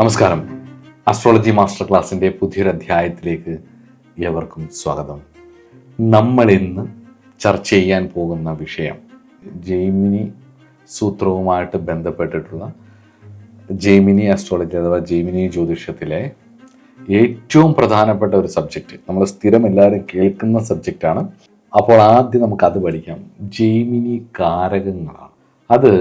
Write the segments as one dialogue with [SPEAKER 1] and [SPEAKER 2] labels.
[SPEAKER 1] നമസ്കാരം. Astrology master ക്ലാസ്സിൻ്റെ പുതിയൊരു അധ്യായത്തിലേക്ക് ഏവർക്കും സ്വാഗതം. നമ്മൾ ഇന്ന് ചർച്ച ചെയ്യാൻ പോകുന്ന വിഷയം ജെമിനി സൂത്രവുമായിട്ട് ബന്ധപ്പെട്ടിട്ടുള്ള ജെമിനി അസ്ട്രോളജി അഥവാ ജെമിനി ജ്യോതിഷത്തിലെ ഏറ്റവും പ്രധാനപ്പെട്ട ഒരു സബ്ജക്റ്റ്. നമ്മൾ സ്ഥിരം എല്ലാവരും കേൾക്കുന്ന സബ്ജക്റ്റാണ്. അപ്പോൾ ആദ്യം നമുക്കത് പഠിക്കാം. ജെമിനി കാരകങ്ങളാണ്. അത്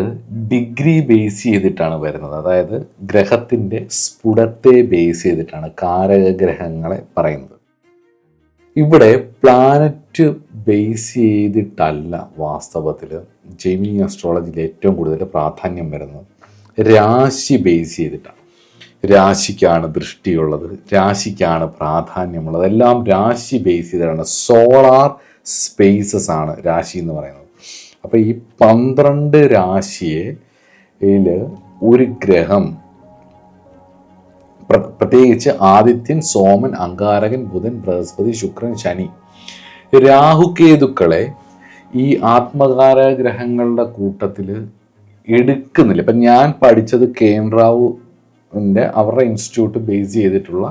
[SPEAKER 1] ഡിഗ്രി ബേസ് ചെയ്തിട്ടാണ് വരുന്നത്. അതായത് ഗ്രഹത്തിൻ്റെ സ്ഫുടത്തെ ബേസ് ചെയ്തിട്ടാണ് കാരകഗ്രഹങ്ങളെ പറയുന്നത്. ഇവിടെ പ്ലാനറ്റ് ബേസ് ചെയ്തിട്ടല്ല വാസ്തവത്തിൽ ജെമിനി അസ്ട്രോളജിയിൽ ഏറ്റവും കൂടുതൽ പ്രാധാന്യം വരുന്നത്. രാശി ബേസ് ചെയ്തിട്ടാണ്. രാശിക്കാണ് ദൃഷ്ടിയുള്ളത്, രാശിക്കാണ് പ്രാധാന്യമുള്ളത്. എല്ലാം രാശി ബേസ് ചെയ്തിട്ടാണ്. സോളാർ സ്പേസസ് ആണ് രാശി എന്ന് പറയുന്നത്. അപ്പോൾ ഈ 12 രാശിയിൽ ഒരു ഗ്രഹം, പ്രത്യേകിച്ച് ആദിത്യൻ, സോമൻ, അങ്കാരകൻ, ബുധൻ, ബൃഹസ്പതി, ശുക്രൻ, ശനി, രാഹുകേതുക്കളെ ഈ ആത്മകാരക ഗ്രഹങ്ങളുടെ കൂട്ടത്തിൽ എടുക്കുന്നില്ല. ഇപ്പം ഞാൻ പഠിച്ചത് KM റാവുവിൻ്റെ അവരുടെ ഇൻസ്റ്റിറ്റ്യൂട്ട് ബേസ് ചെയ്തിട്ടുള്ള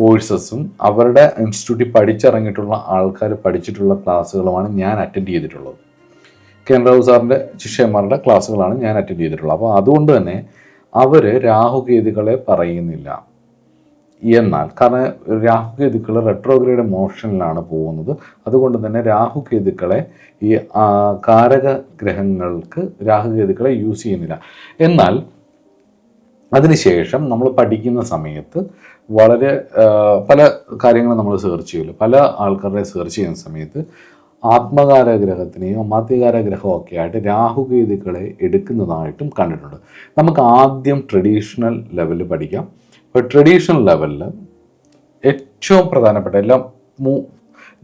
[SPEAKER 1] കോഴ്സസും അവരുടെ ഇൻസ്റ്റിറ്റ്യൂട്ടിൽ പഠിച്ചിറങ്ങിയിട്ടുള്ള ആൾക്കാർ പഠിച്ചിട്ടുള്ള ക്ലാസ്സുകളുമാണ് ഞാൻ അറ്റൻഡ് ചെയ്തിട്ടുള്ളത്. KM റാവു സാറിൻ്റെ ശിഷ്യന്മാരുടെ ക്ലാസ്സുകളാണ് ഞാൻ അറ്റൻഡ് ചെയ്തിട്ടുള്ളത്. അപ്പോൾ അതുകൊണ്ട് തന്നെ അവർ രാഹുകേതുക്കളെ പറയുന്നില്ല. എന്നാൽ കാരണം രാഹുകേതുക്കൾ റെട്രോഗ്രേഡ് മോഷനിലാണ് പോകുന്നത്. അതുകൊണ്ട് തന്നെ രാഹുകേതുക്കളെ ഈ കാരക ഗ്രഹങ്ങൾക്ക് രാഹുകേതുക്കളെ യൂസ് ചെയ്യുന്നില്ല. എന്നാൽ അതിനുശേഷം നമ്മൾ പഠിക്കുന്ന സമയത്ത് വളരെ പല കാര്യങ്ങളും നമ്മൾ സെർച്ച് ചെയ്യുമല്ലോ. പല ആൾക്കാരുടെ സെർച്ച് ചെയ്യുന്ന സമയത്ത് ആത്മകാരഗ്രഹത്തിനെയും അമാത്യകാരഗ്രഹവും ഒക്കെ ആയിട്ട് രാഹുകേതുക്കളെ എടുക്കുന്നതായിട്ടും കണ്ടിട്ടുണ്ട്. നമുക്ക് ആദ്യം ട്രഡീഷണൽ ലെവലിൽ പഠിക്കാം. അപ്പോൾ ട്രഡീഷണൽ ലെവലിൽ ഏറ്റവും പ്രധാനപ്പെട്ട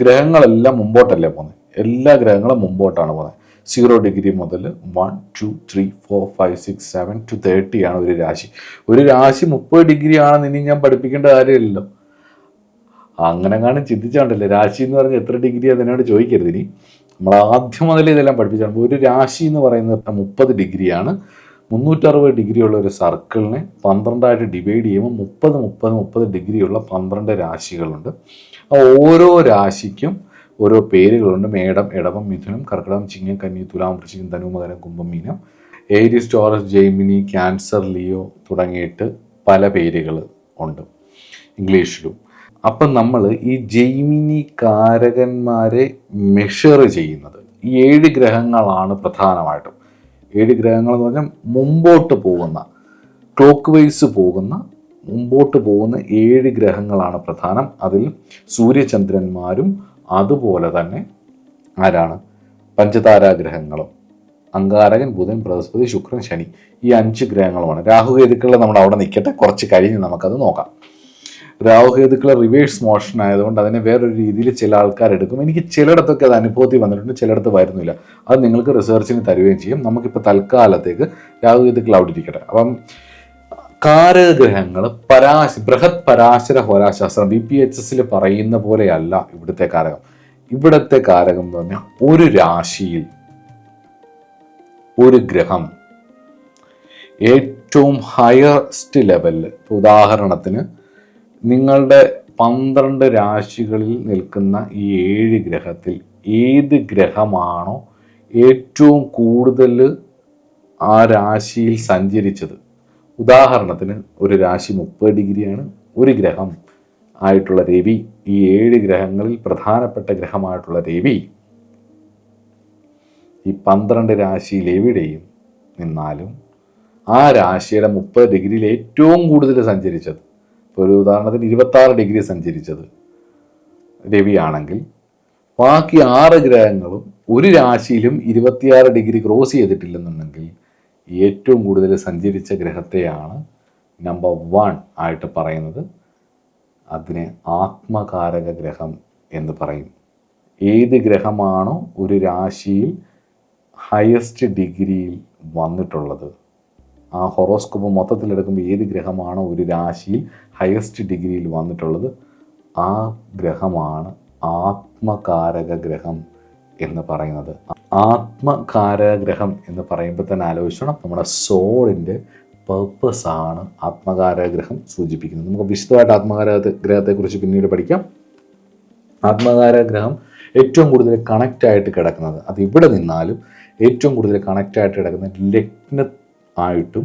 [SPEAKER 1] ഗ്രഹങ്ങളെല്ലാം മുമ്പോട്ടല്ലേ പോകുന്നത്. എല്ലാ ഗ്രഹങ്ങളും മുമ്പോട്ടാണ് പോകുന്നത്. 0 ഡിഗ്രി മുതൽ 1, 2, 3, 4, 5, 6, 7 to 30 ആണ് ഒരു രാശി. ഒരു രാശി 30 ഡിഗ്രി ആണെന്ന് ഇനി ഞാൻ പഠിപ്പിക്കേണ്ട കാര്യമില്ലല്ലോ. അങ്ങനെ കാണും ചിന്തിച്ചാണ്ടല്ലേ. രാശി എന്ന് പറഞ്ഞാൽ എത്ര ഡിഗ്രി അതിനോട് ചോദിക്കരുത്. ഇനി നമ്മൾ ആദ്യം മുതൽ ഇതെല്ലാം പഠിപ്പിച്ചാണ്. ഒരു രാശി എന്ന് പറയുന്നത് 30 ഡിഗ്രിയാണ്. 360 ഡിഗ്രിയുള്ള ഒരു സർക്കിളിനെ 12 ഡിവൈഡ് ചെയ്യുമ്പോൾ 30 ഡിഗ്രിയുള്ള 12 രാശികളുണ്ട്. ഓരോ രാശിക്കും ഓരോ പേരുകളുണ്ട്. മേടം, ഇടവം, മിഥുനം, കർക്കിടകം, ചിങ്ങം, കന്നി, തുലാം, വൃശ്ചികം, ധനു, മകരം, കുംഭം, മീനം, Aries, Taurus, Gemini, Cancer, Leo തുടങ്ങിയിട്ട് പല പേരുകൾ ഉണ്ട് ഇംഗ്ലീഷിലും. അപ്പം നമ്മൾ ഈ ജെമിനി കാരകന്മാരെ മെഷർ ചെയ്യുന്നത് ഈ 7 ഗ്രഹങ്ങളാണ് പ്രധാനമായിട്ടും. 7 ഗ്രഹങ്ങൾ എന്ന് പറഞ്ഞാൽ മുമ്പോട്ട് പോകുന്ന, ക്ലോക്ക് വൈസ് പോകുന്ന, മുമ്പോട്ട് പോകുന്ന 7 ഗ്രഹങ്ങളാണ് പ്രധാനം. അതിൽ സൂര്യചന്ദ്രന്മാരും അതുപോലെ തന്നെ ആരാണ് പഞ്ചതാരാഗ്രഹങ്ങളും അങ്കാരകൻ, ബുധൻ, ബൃഹസ്പതി, ശുക്രൻ, ശനി, ഈ 5 ഗ്രഹങ്ങളുമാണ്. രാഹുകേതുക്കളെ നമ്മൾ അവിടെ നിൽക്കട്ടെ, കുറച്ച് കഴിഞ്ഞ് നമുക്കത് നോക്കാം. രാഹുകേതുക്കൾ റിവേഴ്സ് മോഷൻ ആയതുകൊണ്ട് അതിനെ വേറൊരു രീതിയിൽ ചില ആൾക്കാർ എടുക്കും. എനിക്ക് ചിലയിടത്തൊക്കെ അത് അനുഭവത്തിൽ വന്നിട്ടുണ്ട്, ചിലയിടത്ത് വരുന്നില്ല. അത് നിങ്ങൾക്ക് റിസർച്ചിന് തരുകയും ചെയ്യും. നമുക്കിപ്പോൾ തൽക്കാലത്തേക്ക് രാഹുകേതുക്കൾ അവിടെ ഇരിക്കട്ടെ. അപ്പം കാരകഗ്രഹങ്ങൾ ബൃഹത് പരാശര ഹോരാശാസ്ത്രം BPHS പറയുന്ന പോലെയല്ല ഇവിടുത്തെ കാരകം. ഇവിടുത്തെ കാരകം എന്ന് പറഞ്ഞാൽ ഒരു രാശിയിൽ ഒരു ഗ്രഹം ഏറ്റവും ഹയസ്റ്റ് ലെവലിൽ, ഉദാഹരണത്തിന് നിങ്ങളുടെ 12 രാശികളിൽ നിൽക്കുന്ന ഈ 7 ഗ്രഹത്തിൽ ഏത് ഗ്രഹമാണോ ഏറ്റവും കൂടുതൽ ആ രാശിയിൽ സഞ്ചരിച്ചത്, ഉദാഹരണത്തിന് ഒരു രാശി 30 ഡിഗ്രിയാണ്, ഒരു ഗ്രഹം ആയിട്ടുള്ള രവി, ഈ 7 ഗ്രഹങ്ങളിൽ പ്രധാനപ്പെട്ട ഗ്രഹമായിട്ടുള്ള രവി ഈ 12 രാശിയിൽ എവിടെയും നിന്നാലും ആ രാശിയുടെ 30 ഡിഗ്രിയിൽ ഏറ്റവും കൂടുതൽ സഞ്ചരിച്ചത്, ഇപ്പോൾ ഒരു ഉദാഹരണത്തിന് 26 ഡിഗ്രി സഞ്ചരിച്ചത് രവിയാണെങ്കിൽ ബാക്കി 6 ഗ്രഹങ്ങളും ഒരു രാശിയിലും 26 ഡിഗ്രി ക്രോസ് ചെയ്തിട്ടില്ലെന്നുണ്ടെങ്കിൽ ഏറ്റവും കൂടുതൽ സഞ്ചരിച്ച ഗ്രഹത്തെയാണ് നമ്പർ 1 ആയിട്ട് പറയുന്നത്. അതിനെ ആത്മകാരക ഗ്രഹം എന്ന് പറയും. ഏത് ഗ്രഹമാണോ ഒരു രാശിയിൽ ഹയസ്റ്റ് ഡിഗ്രിയിൽ വന്നിട്ടുള്ളത്, ആ ഹൊറോസ്കോപ്പ് മൊത്തത്തിലെടുക്കുമ്പോൾ ഏത് ഗ്രഹമാണോ ഒരു രാശിയിൽ ഹയസ്റ്റ് ഡിഗ്രിയിൽ വന്നിട്ടുള്ളത്, ആ ഗ്രഹമാണ് ആത്മകാരക ഗ്രഹം എന്ന് പറയുന്നത്. ആത്മകാരക ഗ്രഹം എന്ന് പറയുമ്പോൾ തന്നെ ആലോചിക്കണം, നമ്മുടെ സോളിൻ്റെ പേർപ്പസ് ആണ് ആത്മകാരക ഗ്രഹം സൂചിപ്പിക്കുന്നത്. നമുക്ക് വിശദമായിട്ട് ആത്മകാരക ഗ്രഹത്തെക്കുറിച്ച് പിന്നീട് പഠിക്കാം. ആത്മകാരക ഗ്രഹം ഏറ്റവും കൂടുതൽ കണക്റ്റ് ആയിട്ട് കിടക്കുന്നത്, അത് ഇവിടെ നിന്നാലും ഏറ്റവും കൂടുതൽ കണക്റ്റ് ആയിട്ട് കിടക്കുന്നത് ലഗ്ന ആയിട്ടും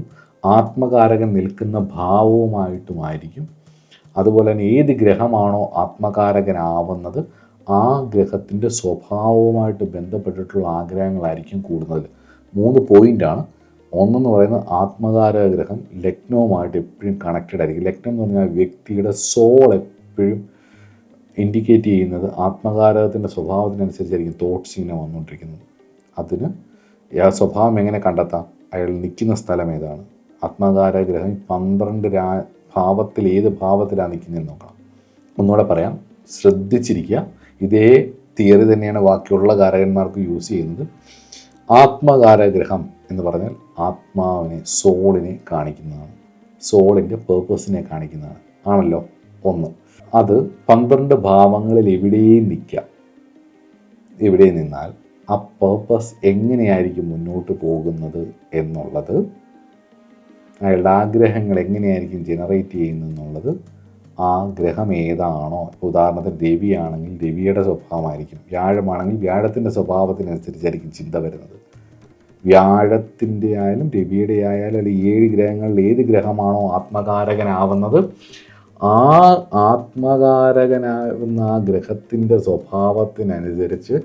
[SPEAKER 1] ആത്മകാരകൻ നിൽക്കുന്ന ഭാവവുമായിട്ടുമായിരിക്കും. അതുപോലെ തന്നെ ഏത് ഗ്രഹമാണോ ആത്മകാരകനാവുന്നത് ആ ഗ്രഹത്തിൻ്റെ സ്വഭാവവുമായിട്ട് ബന്ധപ്പെട്ടിട്ടുള്ള ആഗ്രഹങ്ങളായിരിക്കും കൂടുതൽ. 3 പോയിൻ്റാണ്. ഒന്നെന്ന് പറയുന്നത് ആത്മകാരക ഗ്രഹം ലഗ്നവുമായിട്ട് എപ്പോഴും കണക്റ്റഡ് ആയിരിക്കും. ലഗ്നം എന്ന് പറഞ്ഞാൽ വ്യക്തിയുടെ സോൾ എപ്പോഴും ഇൻഡിക്കേറ്റ് ചെയ്യുന്നത് ആത്മകാരകത്തിൻ്റെ സ്വഭാവത്തിനനുസരിച്ചായിരിക്കും തോട്ട്സ് ഇങ്ങനെ വന്നുകൊണ്ടിരിക്കുന്നത്. അതിന് ആ സ്വഭാവം എങ്ങനെ കണ്ടെത്താം? അയാൾ നിൽക്കുന്ന സ്ഥലം ഏതാണ്? ആത്മകാരക ഗ്രഹം 12 ഭാവത്തിൽ ഏത് ഭാവത്തിലാണ് നിൽക്കുന്നതെന്ന് നോക്കണം. ഒന്നുകൂടെ പറയാം, ശ്രദ്ധിച്ചിരിക്കുക. ഇതേ തിയറി തന്നെയാണ് ബാക്കിയുള്ള കാരകന്മാർക്ക് യൂസ് ചെയ്യുന്നത്. ആത്മകാരക ഗ്രഹം എന്ന് പറഞ്ഞാൽ ആത്മാവിനെ, സോളിനെ കാണിക്കുന്നതാണ്, സോളിൻ്റെ പേർപ്പസിനെ കാണിക്കുന്നതാണ് ആണല്ലോ ഒന്ന്. അത് 12 ഭാവങ്ങളിൽ എവിടെയും നിൽക്കാം. എവിടെ നിന്നാൽ ആ പേർപ്പസ് എങ്ങനെയായിരിക്കും മുന്നോട്ട് പോകുന്നത് എന്നുള്ളത്, അയാളുടെ ആഗ്രഹങ്ങൾ എങ്ങനെയായിരിക്കും ജനറേറ്റ് ചെയ്യുന്നതെന്നുള്ളത് ആ ഗ്രഹം ഏതാണോ, ഉദാഹരണത്തിന് രവിയാണെങ്കിൽ രവിയുടെ സ്വഭാവമായിരിക്കും, വ്യാഴമാണെങ്കിൽ വ്യാഴത്തിൻ്റെ സ്വഭാവത്തിനനുസരിച്ചായിരിക്കും ചിന്ത വരുന്നത്. വ്യാഴത്തിൻ്റെ ആയാലും രവിയുടെ ആയാലും അല്ലെങ്കിൽ 7 ഗ്രഹങ്ങളിൽ ഏത് ഗ്രഹമാണോ ആത്മകാരകനാവുന്നത് ആ ആത്മകാരകനാവുന്ന ആ ഗ്രഹത്തിൻ്റെ സ്വഭാവത്തിനനുസരിച്ച്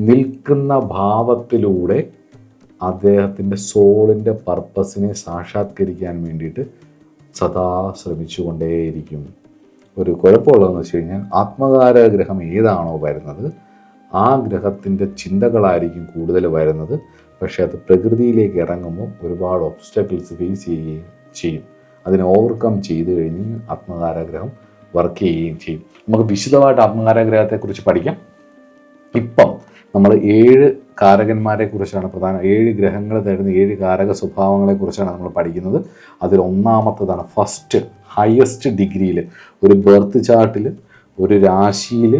[SPEAKER 1] നിൽക്കുന്ന ഭാവത്തിലൂടെ അദ്ദേഹത്തിൻ്റെ സോളിൻ്റെ പർപ്പസിനെ സാക്ഷാത്കരിക്കാൻ വേണ്ടിയിട്ട് സദാ ശ്രമിച്ചുകൊണ്ടേയിരിക്കും. ഒരു കുഴപ്പമുള്ളതെന്ന് വെച്ച് കഴിഞ്ഞാൽ ആത്മകാരക ഗ്രഹം ഏതാണോ വരുന്നത് ആ ഗ്രഹത്തിൻ്റെ ചിന്തകളായിരിക്കും കൂടുതൽ വരുന്നത്. പക്ഷേ അത് പ്രകൃതിയിലേക്ക് ഇറങ്ങുമ്പോൾ ഒരുപാട് ഒബ്സ്റ്റക്കിൾസ് ഫേസ് ചെയ്യുകയും ചെയ്യും. അതിനെ ഓവർകം ചെയ്ത് കഴിഞ്ഞ് ആത്മകാരക ഗ്രഹം വർക്ക് ചെയ്യുകയും ചെയ്യും. നമുക്ക് വിശദമായിട്ട് ആത്മകാരക ഗ്രഹത്തെക്കുറിച്ച് പഠിക്കാം. ഇപ്പം നമ്മൾ 7 കാരകന്മാരെ കുറിച്ചാണ്, പ്രധാന 7 ഗ്രഹങ്ങൾ തരുന്ന 7 കാരക സ്വഭാവങ്ങളെക്കുറിച്ചാണ് നമ്മൾ പഠിക്കുന്നത്. അതിൽ ഒന്നാമത്തതാണ് ഫസ്റ്റ് ഹയസ്റ്റ് ഡിഗ്രിയിൽ ഒരു ബർത്ത് ചാർട്ടിൽ ഒരു രാശിയിൽ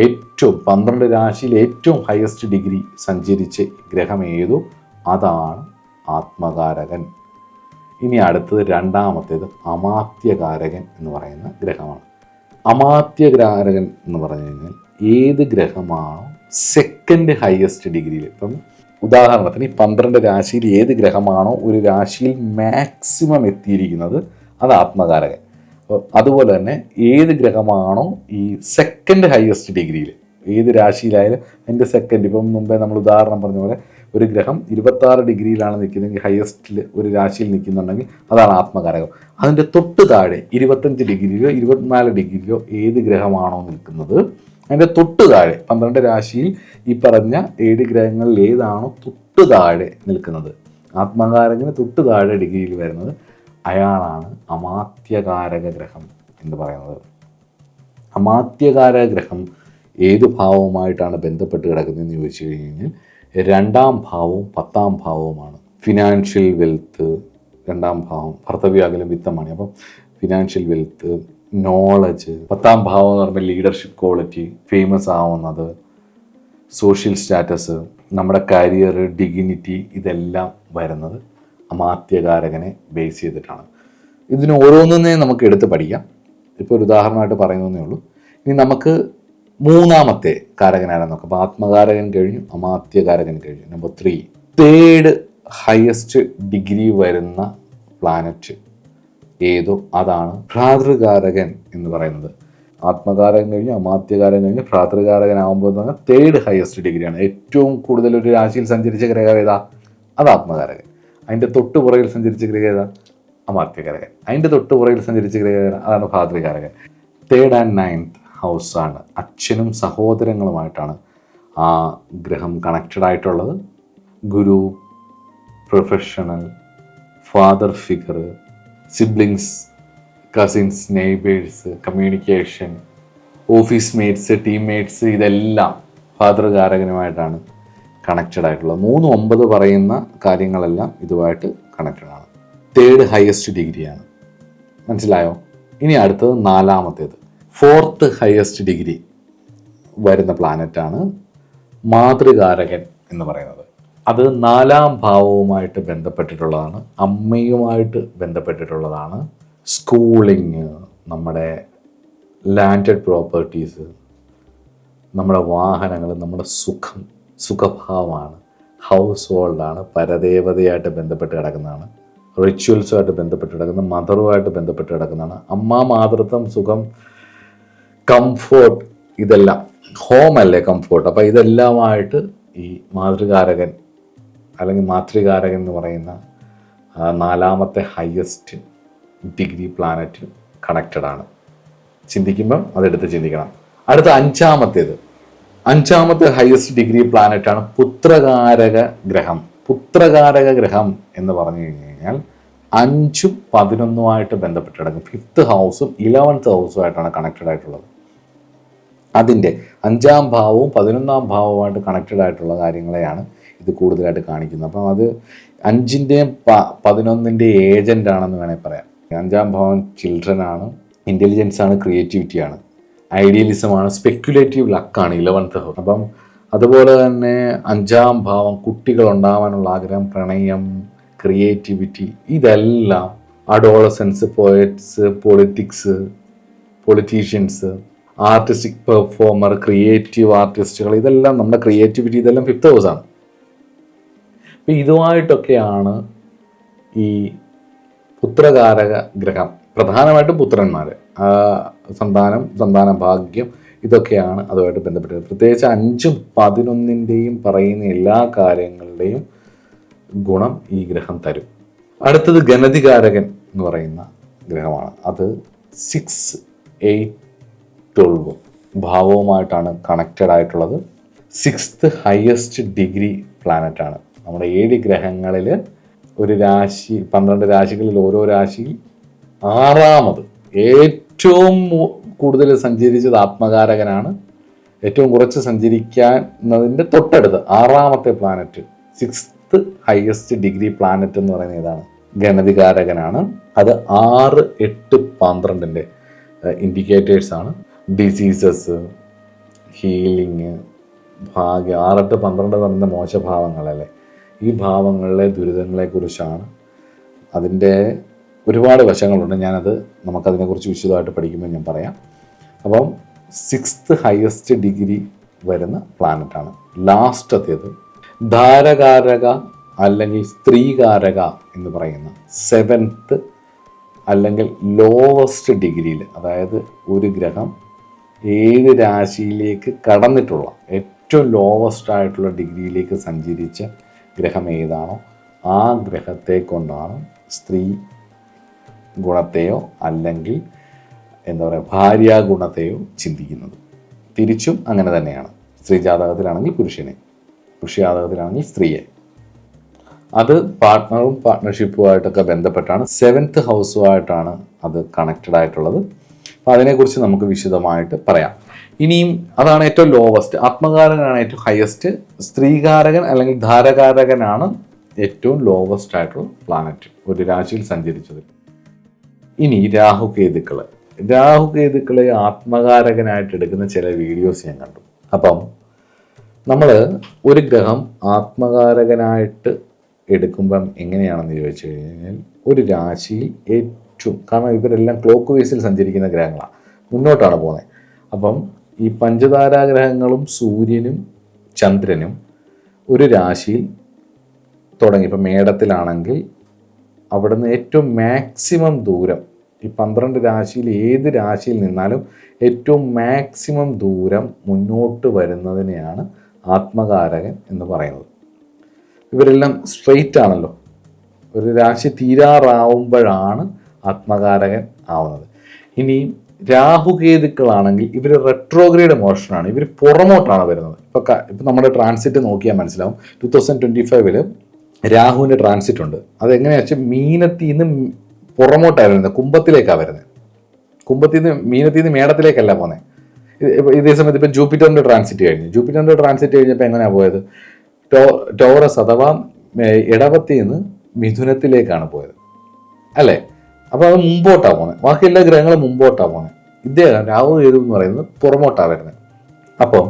[SPEAKER 1] ഏറ്റവും 12 രാശിയിൽ ഏറ്റവും ഹയസ്റ്റ് ഡിഗ്രി സഞ്ചരിച്ച ഗ്രഹം ഏതോ അതാണ് ആത്മകാരകൻ. ഇനി അടുത്തത് രണ്ടാമത്തേത് അമാത്യകാരകൻ എന്ന് പറയുന്ന ഗ്രഹമാണ്. അമാത്യകാരകൻ എന്ന് പറഞ്ഞു കഴിഞ്ഞാൽ ഏത് ഗ്രഹമാണോ സെക്കൻഡ് ഹയസ്റ്റ് ഡിഗ്രിയിൽ, ഇപ്പം ഉദാഹരണത്തിന് ഈ 12 രാശിയിൽ ഏത് ഗ്രഹമാണോ ഒരു രാശിയിൽ മാക്സിമം എത്തിയിരിക്കുന്നത് അത് ആത്മകാരകൻ. അതുപോലെ തന്നെ ഏത് ഗ്രഹമാണോ ഈ സെക്കൻഡ് ഹയസ്റ്റ് ഡിഗ്രിയിൽ, ഏത് രാശിയിലായാലും അതിൻ്റെ സെക്കൻഡ്, ഇപ്പം മുമ്പേ നമ്മൾ ഉദാഹരണം പറഞ്ഞ പോലെ ഒരു ഗ്രഹം 26 ഡിഗ്രിയിലാണ് നിൽക്കുന്നതെങ്കിൽ ഹയസ്റ്റിൽ ഒരു രാശിയിൽ നിൽക്കുന്നുണ്ടെങ്കിൽ അതാണ് ആത്മകാരകം. അതിൻ്റെ തൊട്ട് താഴെ 25 ഡിഗ്രിയിലോ 24 ഡിഗ്രിയിലോ ഏത് ഗ്രഹമാണോ നിൽക്കുന്നത് അതിൻ്റെ തൊട്ട് താഴെ 12 രാശിയിൽ ഈ പറഞ്ഞ 7 ഗ്രഹങ്ങളിൽ ഏതാണോ തൊട്ട് താഴെ നിൽക്കുന്നത്, ആത്മകാരകന് തൊട്ട് താഴെ ഡിഗ്രിയിൽ വരുന്നത്, അയാളാണ് അമാത്യകാരക ഗ്രഹം എന്ന് പറയുന്നത്. അമാത്യകാരക ഗ്രഹം ഏത് ഭാവവുമായിട്ടാണ് ബന്ധപ്പെട്ട് കിടക്കുന്നതെന്ന് ചോദിച്ചു കഴിഞ്ഞാൽ 2ാം ഭാവവും 10ാം ഭാവവുമാണ്. ഫിനാൻഷ്യൽ വെൽത്ത് 2ാം ഭാവം, ഭർത്തവ്യാകുലം വിത്തമാണ്. അപ്പം ഫിനാൻഷ്യൽ വെൽത്ത്, നോളജ്. 10ാം ഭാവം എന്ന് പറയുമ്പോൾ ലീഡർഷിപ്പ് ക്വാളിറ്റി, ഫേമസ് ആവുന്നത്, സോഷ്യൽ സ്റ്റാറ്റസ്, നമ്മുടെ കരിയർ, ഡിഗ്നിറ്റി, ഇതെല്ലാം വരുന്നത് അമാത്യകാരകനെ ബേസ് ചെയ്തിട്ടാണ്. ഇതിന് ഓരോന്നേ നമുക്ക് എടുത്ത് പഠിക്കാം. ഇപ്പോൾ ഒരു ഉദാഹരണമായിട്ട് പറയുന്നതേ ഉള്ളൂ. ഇനി നമുക്ക് 3ാമത്തെ കാരകനാണെന്ന് നോക്കാം. അപ്പോൾ ആത്മകാരകൻ കഴിഞ്ഞു, അമാത്യകാരകൻ കഴിഞ്ഞു. നമ്പർ 3 തേർഡ് ഹയസ്റ്റ് ഡിഗ്രി വരുന്ന പ്ലാനറ്റ് ഏതോ അതാണ് ഭ്രാതൃകാരകൻ എന്ന് പറയുന്നത്. ആത്മകാരകൻ കഴിഞ്ഞ് അമാത്യകാരകൻ കഴിഞ്ഞ് ഭ്രാതൃകാരകനാകുമ്പോൾ എന്ന് പറഞ്ഞാൽ തേർഡ് ഹയസ്റ്റ് ഡിഗ്രിയാണ്. ഏറ്റവും കൂടുതൽ ഒരു രാശിയിൽ സഞ്ചരിച്ച ഗ്രഹം ഏതാ? അത് ആത്മകാരകൻ. അതിൻ്റെ തൊട്ട് പുറകിൽ സഞ്ചരിച്ച ഗ്രഹം ഏതാ? അമാത്യകാരകൻ. അതിൻ്റെ തൊട്ട് പുറകിൽ സഞ്ചരിച്ച ഗ്രഹം അതാണ് ഭ്രാതൃകാരകൻ. 3rd and 9th ഹൗസാണ്. അച്ഛനും സഹോദരങ്ങളുമായിട്ടാണ് ആ ഗ്രഹം കണക്റ്റഡ് ആയിട്ടുള്ളത്. ഗുരു, professional, father figure, siblings, cousins, neighbours, communication, office mates, teammates, ഇതെല്ലാം ഭ്രാതൃകാരകനുമായിട്ടാണ് കണക്റ്റഡ് ആയിട്ടുള്ളത്. 3, 9 പറയുന്ന കാര്യങ്ങളെല്ലാം ഇതുമായിട്ട് കണക്റ്റഡ് ആണ്. 3rd ഹയസ്റ്റ് ഡിഗ്രിയാണ്. മനസ്സിലായോ? ഇനി അടുത്തത് 4ാമത്തേത് 4th ഹയസ്റ്റ് ഡിഗ്രി വരുന്ന പ്ലാനറ്റാണ് മാതൃകാരകൻ എന്ന് പറയുന്നത്. അത് 4-ാം ഭാവവുമായിട്ട് ബന്ധപ്പെട്ടിട്ടുള്ളതാണ്, അമ്മയുമായിട്ട് ബന്ധപ്പെട്ടിട്ടുള്ളതാണ്. സ്കൂളിങ്, നമ്മുടെ ലാൻഡഡ് പ്രോപ്പർട്ടീസ്, നമ്മുടെ വാഹനങ്ങൾ, നമ്മുടെ സുഖഭാവമാണ്. ഹൗസ് ഹോൾഡാണ്, പരദേവതയായിട്ട് ബന്ധപ്പെട്ട് കിടക്കുന്നതാണ്. റിച്വൽസുമായിട്ട് ബന്ധപ്പെട്ട് കിടക്കുന്ന, മദറുമായിട്ട് ബന്ധപ്പെട്ട് കിടക്കുന്നതാണ്. അമ്മ, മാതൃത്വം, സുഖം, കംഫോർട്ട്, ഇതെല്ലാം ഹോം അല്ലേ കംഫോർട്ട്. അപ്പോൾ ഇതെല്ലാമായിട്ട് ഈ മാതൃകാരകൻ അല്ലെങ്കിൽ മാതൃകാരകൻ എന്ന് പറയുന്ന 4-ാമത്തെ ഹയസ്റ്റ് ഡിഗ്രി പ്ലാനറ്റ് കണക്റ്റഡ് ആണ്. ചിന്തിക്കുമ്പം അതെടുത്ത് ചിന്തിക്കണം. അടുത്ത 5-ാമത്തെ ഹയസ്റ്റ് ഡിഗ്രി പ്ലാനറ്റ് ആണ് പുത്രകാരക ഗ്രഹം. പുത്രകാരക ഗ്രഹം എന്ന് പറഞ്ഞു കഴിഞ്ഞാൽ 5ഉം 11ഉമായിട്ട് ബന്ധപ്പെട്ട് കിടക്കും. 5th ഹൗസും 11th ഹൗസുമായിട്ടാണ് കണക്റ്റഡ് ആയിട്ടുള്ളത്. അതിൻ്റെ 5-ാം ഭാവവും 11-ാം ഭാവവുമായിട്ട് കണക്റ്റഡ് ആയിട്ടുള്ള കാര്യങ്ങളെയാണ് ഇത് കൂടുതലായിട്ട് കാണിക്കുന്നത്. അപ്പം അത് 5ൻ്റെയും 11ൻ്റെയും ഏജൻ്റ് ആണെന്ന് വേണമെങ്കിൽ പറയാം. 5-ാം ഭാവം ചിൽഡ്രൻ ആണ്, ഇൻ്റലിജൻസ് ആണ്, ക്രിയേറ്റിവിറ്റി ആണ്, ഐഡിയലിസം ആണ്, സ്പെക്യുലേറ്റീവ് ലക്കാണ് 11th ഹൗസ്. അപ്പം അതുപോലെ തന്നെ 5-ാം ഭാവം കുട്ടികൾ ഉണ്ടാവാനുള്ള ആഗ്രഹം, പ്രണയം, ക്രിയേറ്റിവിറ്റി, ഇതെല്ലാം adolescence, poets, politicians, artistic performer, creative ആർട്ടിസ്റ്റുകൾ, ഇതെല്ലാം നമ്മുടെ ക്രിയേറ്റിവിറ്റി, ഇതെല്ലാം 5th ഹൗസാണ്. അപ്പം ഇതുമായിട്ടൊക്കെയാണ് ഈ പുത്രകാരക ഗ്രഹം, പ്രധാനമായിട്ടും പുത്രന്മാർ, സന്താന ഭാഗ്യം, ഇതൊക്കെയാണ് അതുമായിട്ട് ബന്ധപ്പെട്ടത്. പ്രത്യേകിച്ച് 5ഉം 11ൻ്റെയും പറയുന്ന എല്ലാ കാര്യങ്ങളുടെയും ഗുണം ഈ ഗ്രഹം തരും. അടുത്തത് ഗണതികാരകൻ എന്ന് പറയുന്ന ഗ്രഹമാണ്. അത് 6, 8, 12 ഭാവവുമായിട്ടാണ് കണക്റ്റഡ് ആയിട്ടുള്ളത്. 6th ഹയസ്റ്റ് ഡിഗ്രി പ്ലാനറ്റ് ആണ്. നമ്മുടെ 7 ഗ്രഹങ്ങളിൽ ഒരു രാശി, 12 രാശികളിൽ ഓരോ രാശിയിൽ 6-ാമത് ഏറ്റവും കൂടുതൽ സഞ്ചരിച്ചത് ആത്മകാരകനാണ്. ഏറ്റവും കുറച്ച് സഞ്ചരിക്കുന്നതിൻ്റെ തൊട്ടടുത്ത് 6-ാമത്തെ planet, 6th highest degree planet എന്ന് പറയുന്നത് ഇതാണ്, ഗണതികാരകനാണ്. അത് 6, 8, 12ൻ്റെ ഇൻഡിക്കേറ്റേഴ്സാണ്. ഡിസീസസ്, ഹീലിങ്, ഭാഗ്യം. 6, 8, 12 എന്ന് പറയുന്ന മോശഭാവങ്ങളല്ലേ, ഈ ഭാവങ്ങളിലെ ദുരിതങ്ങളെക്കുറിച്ചാണ്. അതിൻ്റെ ഒരുപാട് വശങ്ങളുണ്ട്. നമുക്കതിനെക്കുറിച്ച് വിശദമായിട്ട് പഠിക്കുമ്പോൾ ഞാൻ പറയാം. അപ്പം 6th ഹയസ്റ്റ് ഡിഗ്രി വരുന്ന പ്ലാനറ്റാണ്. ലാസ്റ്റത്തേത് ധാരകാരക അല്ലെങ്കിൽ സ്ത്രീകാരക എന്ന് പറയുന്ന 7th അല്ലെങ്കിൽ ലോവസ്റ്റ് ഡിഗ്രിയിൽ, അതായത് ഒരു ഗ്രഹം ഏത് രാശിയിലേക്ക് കടന്നിട്ടുള്ള ഏറ്റവും ലോവസ്റ്റ് ആയിട്ടുള്ള ഡിഗ്രിയിലേക്ക് സഞ്ചരിച്ച ഗ്രഹം ഏതാണോ ആ ഗ്രഹത്തെ കൊണ്ടാണ് സ്ത്രീ ഗുണത്തെയോ അല്ലെങ്കിൽ ഭാര്യാഗുണത്തെയോ ചിന്തിക്കുന്നത്. തിരിച്ചും അങ്ങനെ തന്നെയാണ്. സ്ത്രീ ജാതകത്തിലാണെങ്കിൽ പുരുഷനെ, പുരുഷ ജാതകത്തിലാണെങ്കിൽ സ്ത്രീയെ. അത് പാർട്ട്ണറും പാർട്ട്ണർഷിപ്പുമായിട്ടൊക്കെ ബന്ധപ്പെട്ടാണ്. 7th ഹൗസുമായിട്ടാണ് അത് കണക്റ്റഡ് ആയിട്ടുള്ളത്. അപ്പോൾ അതിനെക്കുറിച്ച് നമുക്ക് വിശദമായിട്ട് പറയാം. ഇനിയും അതാണ് ഏറ്റവും ലോവസ്റ്റ്. ആത്മകാരകനാണ് ഏറ്റവും ഹയസ്റ്റ്, സ്ത്രീകാരകൻ അല്ലെങ്കിൽ ധാരകാരകനാണ് ഏറ്റവും ലോവസ്റ്റ് ആയിട്ടുള്ള പ്ലാനറ്റ് ഒരു രാശിയിൽ സഞ്ചരിച്ചത്. ഇനി രാഹുകേതുക്കളെ ആത്മകാരകനായിട്ട് എടുക്കുന്ന ചില വീഡിയോസ് ഞാൻ കണ്ടു. അപ്പം നമ്മൾ ഒരു ഗ്രഹം ആത്മകാരകനായിട്ട് എടുക്കുമ്പം എങ്ങനെയാണെന്ന് ചോദിച്ചു കഴിഞ്ഞാൽ, ഒരു രാശിയിൽ കാരണം ഇവരെല്ലാം ക്ലോക്ക് വൈസിൽ സഞ്ചരിക്കുന്ന ഗ്രഹങ്ങളാണ്, മുന്നോട്ടാണ് പോകുന്നത്. അപ്പം ഈ പഞ്ചതാരാഗ്രഹങ്ങളും സൂര്യനും ചന്ദ്രനും ഒരു രാശിയിൽ തുടങ്ങി, ഇപ്പം മേടത്തിലാണെങ്കിൽ അവിടുന്ന് ഏറ്റവും മാക്സിമം ദൂരം, ഈ 12 രാശിയിൽ ഏത് രാശിയിൽ നിന്നാലും ഏറ്റവും മാക്സിമം ദൂരം മുന്നോട്ട് വരുന്നതിനെയാണ് ആത്മകാരകൻ എന്ന് പറയുന്നത്. ഇവരെല്ലാം സ്ട്രെയിറ്റ് ആണല്ലോ, ഒരു രാശി തീരാറാവുമ്പോഴാണ് ആത്മകാരകൻ ആവുന്നത്. ഇനി രാഹുകേതുക്കളാണെങ്കിൽ ഇവർ റെട്രോഗ്രേഡ് മോഷനാണ്, ഇവർ പുറമോട്ടാണ് വരുന്നത്. ഇപ്പം നമ്മുടെ ട്രാൻസിറ്റ് നോക്കിയാൽ മനസ്സിലാവും. 2025 രാഹുവിൻ്റെ ട്രാൻസിറ്റ് ഉണ്ട്. അതെങ്ങനെയാ വെച്ചാൽ മീനത്തിൽ നിന്ന് പുറമോട്ടാണ് വരുന്നത്, കുംഭത്തിലേക്കാണ് വരുന്നത്. മീനത്തിൽ നിന്ന് മേടത്തിലേക്കല്ല പോകുന്നത്. ഇതേ സമയത്ത് ഇപ്പം ജൂപ്പിറ്ററിൻ്റെ ട്രാൻസിറ്റ് കഴിഞ്ഞപ്പോൾ എങ്ങനെയാണ് പോയത്? ടോറസ് അഥവാ ഇടവത്തിൽ നിന്ന് മിഥുനത്തിലേക്കാണ് പോയത് അല്ലേ? അപ്പോൾ അത് മുമ്പോട്ടാണ് പോകുന്നത്. ബാക്കി എല്ലാ ഗ്രഹങ്ങളും മുമ്പോട്ടാണ് പോകുന്നത്. ഇദ്ദേഹം രാഹു കേതു എന്ന് പറയുന്നത് പുറമോട്ടാണ് വരുന്നത്. അപ്പം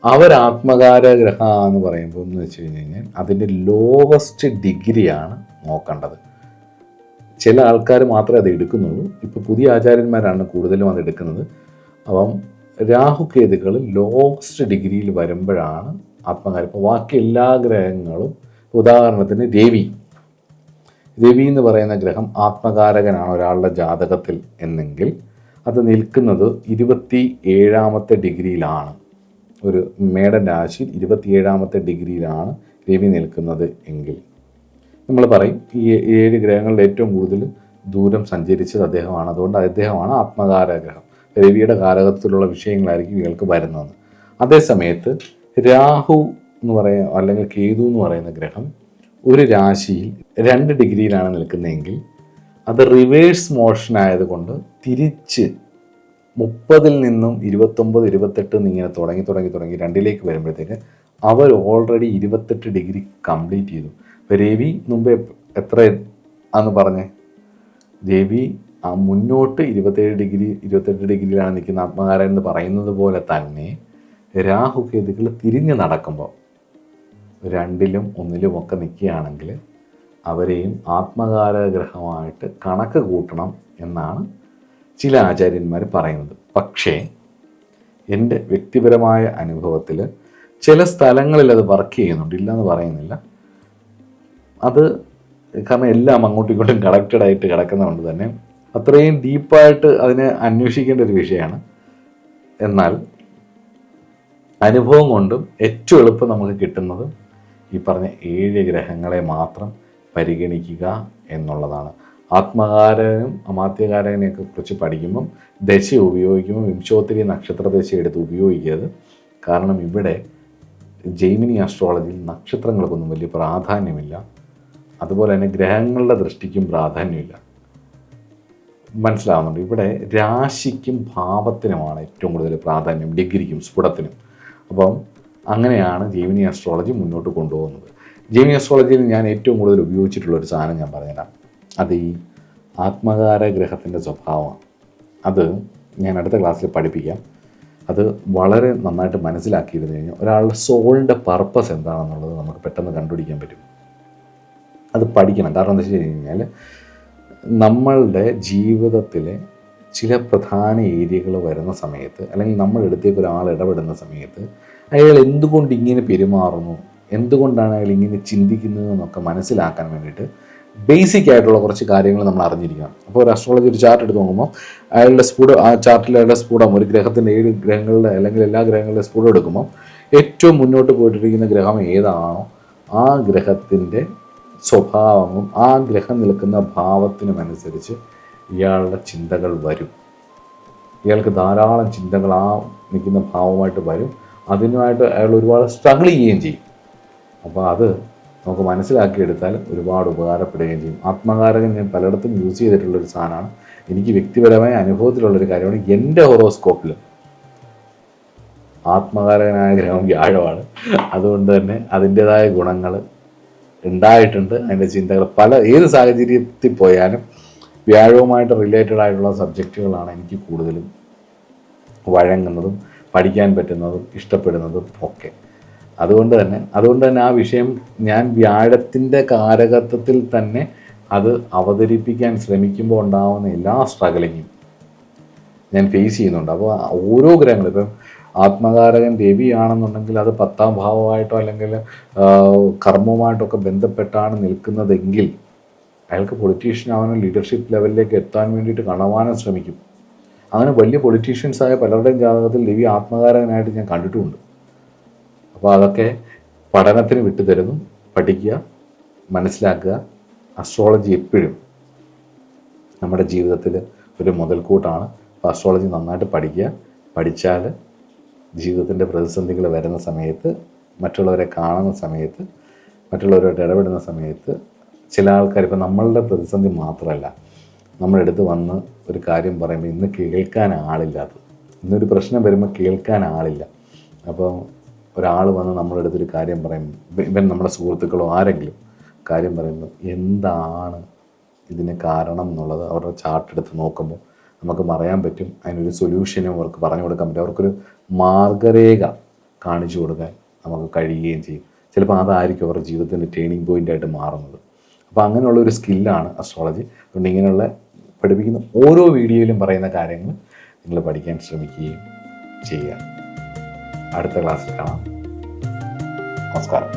[SPEAKER 1] അവരാത്മകാര ഗ്രഹ എന്ന് പറയുമ്പോൾ എന്ന് വെച്ച് കഴിഞ്ഞ് കഴിഞ്ഞാൽ അതിൻ്റെ ലോവസ്റ്റ് ഡിഗ്രിയാണ് നോക്കേണ്ടത്. ചില ആൾക്കാർ മാത്രമേ അത് എടുക്കുന്നുള്ളൂ. ഇപ്പോൾ പുതിയ ആചാര്യന്മാരാണ് കൂടുതലും അത് എടുക്കുന്നത്. അപ്പം രാഹുകേതുക്കൾ ലോവസ്റ്റ് ഡിഗ്രിയിൽ വരുമ്പോഴാണ് ആത്മകാരം. ഇപ്പോൾ ബാക്കി എല്ലാ ഗ്രഹങ്ങളും, ഉദാഹരണത്തിന് രവി എന്ന് പറയുന്ന ഗ്രഹം ആത്മകാരകനാണ് ഒരാളുടെ ജാതകത്തിൽ എന്നെങ്കിൽ അത് നിൽക്കുന്നത് 27ാമത്തെ ഡിഗ്രിയിലാണ്. ഒരു മേടൻ രാശിയിൽ 27ാമത്തെ ഡിഗ്രിയിലാണ് രവി നിൽക്കുന്നത് എങ്കിൽ നമ്മൾ പറയും ഈ 7 ഗ്രഹങ്ങളിൽ ഏറ്റവും കൂടുതൽ ദൂരം സഞ്ചരിച്ചത് അദ്ദേഹമാണ്. അതുകൊണ്ട് അദ്ദേഹമാണ് ആത്മകാരഗ്രഹം. രവിയുടെ കാരകത്തിലുള്ള വിഷയങ്ങളായിരിക്കും ഇയാൾക്ക് വരുന്നത്. അതേസമയത്ത് രാഹു എന്ന് പറയുന്ന അല്ലെങ്കിൽ കേതു എന്ന് പറയുന്ന ഗ്രഹം ഒരു രാശിയിൽ 2 ഡിഗ്രിയിലാണ് നിൽക്കുന്നതെങ്കിൽ അത് റിവേഴ്സ് മോഷൻ ആയതുകൊണ്ട് തിരിച്ച് 30-ൽ നിന്നും 29, 28 എന്നിങ്ങനെ തുടങ്ങി 2ലേക്ക് വരുമ്പോഴത്തേക്ക് അവർ ഓൾറെഡി 28 ഡിഗ്രി കംപ്ലീറ്റ് ചെയ്തു. ഇപ്പോൾ രവി മുമ്പ് എത്ര ആന്ന് പറഞ്ഞേ? രവി മുന്നോട്ട് 28 ഡിഗ്രിയിലാണ് നിൽക്കുന്ന ആത്മകാരൻ എന്ന് പറയുന്നത് പോലെ തന്നെ രാഹുകേതുക്കൾ തിരിഞ്ഞ് നടക്കുമ്പോൾ 2-ലും 1-ലും ഒക്കെ നിൽക്കുകയാണെങ്കിൽ അവരെയും ആത്മകാരഗ്രഹമായിട്ട് കണക്ക് കൂട്ടണം എന്നാണ് ചില ആചാര്യന്മാർ പറയുന്നത്. പക്ഷേ എൻ്റെ വ്യക്തിപരമായ അനുഭവത്തിൽ ചില സ്ഥലങ്ങളിൽ അത് വർക്ക് ചെയ്യുന്നുണ്ട്, ഇല്ലയെന്ന് പറയുന്നില്ല. അത് കാരണം എല്ലാം അങ്ങോട്ടും ഇങ്ങോട്ടും കണക്റ്റഡ് ആയിട്ട് കിടക്കുന്നതുകൊണ്ട് തന്നെ അത്രയും ഡീപ്പായിട്ട് അതിനെ അന്വേഷിക്കേണ്ട ഒരു വിഷയമാണ്. എന്നാൽ അനുഭവം കൊണ്ടും ഏറ്റവും എളുപ്പം നമുക്ക് കിട്ടുന്നത് ഈ പറഞ്ഞ 7 ഗ്രഹങ്ങളെ മാത്രം പരിഗണിക്കുക എന്നുള്ളതാണ്. ആത്മകാരനും അമാത്യകാരനെയൊക്കെ കുറിച്ച് പഠിക്കുമ്പം ദശ ഉപയോഗിക്കുമ്പോൾ വിംശോത്തരി നക്ഷത്ര ദശ എടുത്ത് ഉപയോഗിക്കരുത്. കാരണം ഇവിടെ ജൈമിനി ആസ്ട്രോളജിയിൽ നക്ഷത്രങ്ങൾക്കൊന്നും വലിയ പ്രാധാന്യമില്ല. അതുപോലെ തന്നെ ഗ്രഹങ്ങളുടെ ദൃഷ്ടിക്കും പ്രാധാന്യമില്ല. മനസ്സിലാവുന്നുണ്ട്? ഇവിടെ രാശിക്കും ഭാവത്തിനുമാണ് ഏറ്റവും കൂടുതൽ പ്രാധാന്യം, ഡിഗ്രിക്കും സ്ഫുടത്തിനും. അപ്പം അങ്ങനെയാണ് ജൈമിനി ആസ്ട്രോളജി മുന്നോട്ട് കൊണ്ടുപോകുന്നത്. ജൈമിനി ആസ്ട്രോളജിയിൽ ഞാൻ ഏറ്റവും കൂടുതൽ ഉപയോഗിച്ചിട്ടുള്ളൊരു സാധനം ഞാൻ പറഞ്ഞുതരാം. അത് ഈ ആത്മകാര ഗ്രഹത്തിൻ്റെ സ്വഭാവമാണ്. അത് ഞാൻ അടുത്ത ക്ലാസ്സിൽ പഠിപ്പിക്കാം. അത് വളരെ നന്നായിട്ട് മനസ്സിലാക്കിയിരുന്നു കഴിഞ്ഞാൽ ഒരാളുടെ സോളിൻ്റെ പർപ്പസ് എന്താണെന്നുള്ളത് നമുക്ക് പെട്ടെന്ന് കണ്ടുപിടിക്കാൻ പറ്റും. അത് പഠിക്കണം. കാരണം എന്താ വെച്ച് കഴിഞ്ഞാൽ നമ്മളുടെ ജീവിതത്തിലെ ചില പ്രധാന ഏരിയകൾ വരുന്ന സമയത്ത്, അല്ലെങ്കിൽ നമ്മളെടുത്തേക്ക് ഒരാൾ ഇടപെടുന്ന സമയത്ത് അയാൾ എന്തുകൊണ്ട് ഇങ്ങനെ പെരുമാറുന്നു, എന്തുകൊണ്ടാണ് അയാൾ ഇങ്ങനെ ചിന്തിക്കുന്നത് എന്നൊക്കെ മനസ്സിലാക്കാൻ വേണ്ടിയിട്ട് ബേസിക് ആയിട്ടുള്ള കുറച്ച് കാര്യങ്ങൾ നമ്മൾ അറിഞ്ഞിരിക്കണം. അപ്പോൾ ഒരു അസ്ട്രോളജി ഒരു ചാർട്ട് എടുത്ത് നോക്കുമ്പോൾ അയാളുടെ സ്ഫുടം, ആ ചാർട്ടിൽ അയാളുടെ സ്ഫുടം, ഒരു ഗ്രഹത്തിൻ്റെ 7 ഗ്രഹങ്ങളുടെ അല്ലെങ്കിൽ എല്ലാ ഗ്രഹങ്ങളുടെ സ്ഫുടം എടുക്കുമ്പോൾ ഏറ്റവും മുന്നോട്ട് പോയിട്ടിരിക്കുന്ന ഗ്രഹം ഏതാണോ ആ ഗ്രഹത്തിൻ്റെ സ്വഭാവവും ആ ഗ്രഹം നിൽക്കുന്ന ഭാവത്തിനുമനുസരിച്ച് ഇയാളുടെ ചിന്തകൾ വരും. ഇയാൾക്ക് ധാരാളം ചിന്തകൾ ആ നിൽക്കുന്ന ഭാവമായിട്ട് വരും. അതിനുമായിട്ട് അയാൾ ഒരുപാട് സ്ട്രഗിൾ ചെയ്യുകയും ചെയ്യും. അപ്പോൾ അത് നമുക്ക് മനസ്സിലാക്കിയെടുത്താൽ ഒരുപാട് ഉപകാരപ്പെടുകയും ചെയ്യും. ആത്മകാരകൻ ഞാൻ പലയിടത്തും യൂസ് ചെയ്തിട്ടുള്ളൊരു സാധനമാണ്. എനിക്ക് വ്യക്തിപരമായ അനുഭവത്തിലുള്ളൊരു കാര്യമാണ്. എൻ്റെ ഹൊറോസ്കോപ്പിൽ ആത്മകാരകനായ ഗ്രഹം വ്യാഴമാണ്. അതുകൊണ്ട് തന്നെ അതിൻ്റെതായ ഗുണങ്ങൾ ഉണ്ടായിട്ടുണ്ട്. അതിൻ്റെ ചിന്തകൾ ഏത് സാഹചര്യത്തിൽ പോയാലും വ്യാഴവുമായിട്ട് റിലേറ്റഡ് ആയിട്ടുള്ള സബ്ജക്റ്റുകളാണ് എനിക്ക് കൂടുതലും വഴങ്ങുന്നതും പഠിക്കാൻ പറ്റുന്നതും ഇഷ്ടപ്പെടുന്നതും ഒക്കെ. അതുകൊണ്ട് തന്നെ ആ വിഷയം ഞാൻ വ്യാഴത്തിൻ്റെ കാരകത്വത്തിൽ തന്നെ അത് അവതരിപ്പിക്കാൻ ശ്രമിക്കുമ്പോൾ ഉണ്ടാകുന്ന എല്ലാ സ്ട്രഗിളിങ്ങും ഞാൻ ഫേസ് ചെയ്യുന്നുണ്ട്. അപ്പോൾ ഓരോ ഗ്രഹങ്ങളും, ഇപ്പം ആത്മകാരകൻ രവിയാണെന്നുണ്ടെങ്കിൽ അത് 10ാം ഭാവമായിട്ടോ അല്ലെങ്കിൽ കർമ്മവുമായിട്ടൊക്കെ ബന്ധപ്പെട്ടാണ് നിൽക്കുന്നതെങ്കിൽ അയാൾക്ക് പൊളിറ്റീഷ്യൻ ആവാനും ലീഡർഷിപ്പ് ലെവലിലേക്ക് എത്താൻ വേണ്ടിയിട്ട് കാണുവാനും ശ്രമിക്കും. അങ്ങനെ വലിയ പൊളിറ്റീഷ്യൻസായ പലരുടെയും ജാതകത്തിൽ രവി ആത്മകാരകനായിട്ട് ഞാൻ കണ്ടിട്ടുമുണ്ട്. അപ്പോൾ അതൊക്കെ പഠനത്തിന് വിട്ടുതരുന്നു. പഠിക്കുക, മനസ്സിലാക്കുക. അസ്ട്രോളജി എപ്പോഴും നമ്മുടെ ജീവിതത്തിൽ ഒരു മുതൽക്കൂട്ടാണ്. അപ്പോൾ അസ്ട്രോളജി നന്നായിട്ട് പഠിക്കുക. പഠിച്ചാൽ ജീവിതത്തിൻ്റെ പ്രതിസന്ധികൾ വരുന്ന സമയത്ത്, മറ്റുള്ളവരെ കാണുന്ന സമയത്ത്, മറ്റുള്ളവരുമായിട്ട് ഇടപെടുന്ന സമയത്ത് ചില ആൾക്കാർ, ഇപ്പം നമ്മളുടെ പ്രതിസന്ധി മാത്രമല്ല, നമ്മളെടുത്ത് വന്ന് ഒരു കാര്യം പറയുമ്പോൾ ഇന്ന് കേൾക്കാൻ ആളില്ലാത്തത്, ഇന്നൊരു പ്രശ്നം വരുമ്പോൾ കേൾക്കാൻ ആളില്ല. അപ്പോൾ ഒരാൾ വന്ന് നമ്മളെടുത്തൊരു കാര്യം പറയുമ്പോൾ, ഇവൻ നമ്മുടെ സുഹൃത്തുക്കളോ ആരെങ്കിലും കാര്യം പറയുമ്പോൾ എന്താണ് ഇതിന് കാരണം എന്നുള്ളത് അവരുടെ ചാർട്ട് എടുത്ത് നോക്കുമ്പോൾ നമുക്ക് പറയാൻ പറ്റും. അതിനൊരു സൊല്യൂഷനും അവർക്ക് പറഞ്ഞു കൊടുക്കാൻ പറ്റും. അവർക്കൊരു മാർഗരേഖ കാണിച്ചു കൊടുക്കാൻ നമുക്ക് കഴിയുകയും ചെയ്യും. ചിലപ്പോൾ അതായിരിക്കും അവരുടെ ജീവിതത്തിൻ്റെ ടേണിംഗ് പോയിൻ്റായിട്ട് മാറുന്നത്. അപ്പോൾ അങ്ങനെയുള്ളൊരു സ്കില്ലാണ് അസ്ട്രോളജി. അതുകൊണ്ട് ഇങ്ങനെയുള്ള പഠിപ്പിക്കുന്ന ഓരോ വീഡിയോയിലും പറയുന്ന കാര്യങ്ങൾ നിങ്ങൾ പഠിക്കാൻ ശ്രമിക്കുകയും ചെയ്യുക. അടുത്ത ക്ലാസ്സിൽ കാണാം. നമസ്കാരം.